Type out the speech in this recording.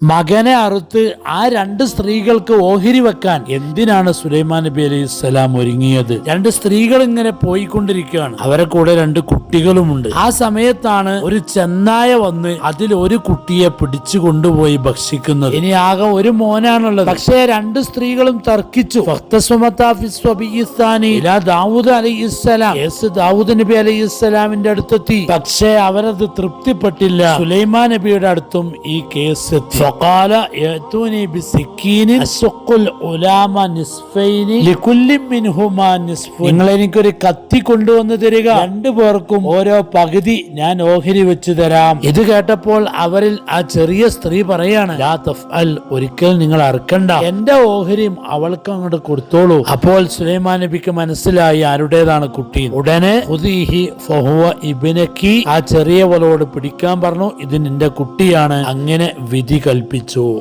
മകനെ അറുത്ത് ആ രണ്ട് സ്ത്രീകൾക്ക് ഓഹരി വെക്കാൻ എന്തിനാണ് സുലൈമാൻ നബി അലൈഹി സ്വലാം ഒരുങ്ങിയത്? രണ്ട് സ്ത്രീകൾ ഇങ്ങനെ പോയിക്കൊണ്ടിരിക്കുകയാണ്. അവരെ കൂടെ രണ്ട് കുട്ടികളുമുണ്ട്. ആ സമയത്താണ് ഒരു ചെന്നായ വന്ന് അതിൽ ഒരു കുട്ടിയെ പിടിച്ചു കൊണ്ടുപോയി ഭക്ഷിക്കുന്നത്. ഇനി ആകെ ഒരു മോനാണുള്ളത്. പക്ഷേ രണ്ട് സ്ത്രീകളും തർക്കിച്ചു. ദാവൂദ് അലൈഹിസ്സലാം ദാവൂദ് നബി അലൈഹിസ്സലാമിന്റെ അടുത്തെത്തി. പക്ഷേ അവരത് തൃപ്തിപ്പെട്ടില്ല. സുലൈമാൻ നബിയുടെ അടുത്തും ഈ കേസ് എത്തി. فقال يأتوني بسكين أشق العلام نصفين لكل منهما نصف. നിങ്ങൾ എനിക്കൊരു കത്തി കൊണ്ടുവന്ന് തരിക, രണ്ടു പേർക്കും ഓരോ പകുതി ഞാൻ ഓഹരി വെച്ച് തരാം. ഇത് കേട്ടപ്പോൾ അവരിൽ ആ ചെറിയ സ്ത്രീ പറയാണ്, ലാ തഫ്അൽ, ഒരിക്കൽ നിങ്ങൾ അറുക്കണ്ട, എന്റെ ഓഹരിയും അവൾക്ക് അങ്ങോട്ട് കൊടുത്തോളൂ. അപ്പോൾ സുലൈമാൻ നബിക്ക് മനസ്സിലായി ആരുടേതാണ് കുട്ടി. ഉടനെ ഖുദീഹി ഫഹുവ ഇബ്നകി, ആ ചെറിയവളോട് പിടിക്കാൻ പറഞ്ഞു, ഇത് നിന്റെ കുട്ടിയാണ്. അങ്ങനെ വിധി കൽപ്പിച്ചു.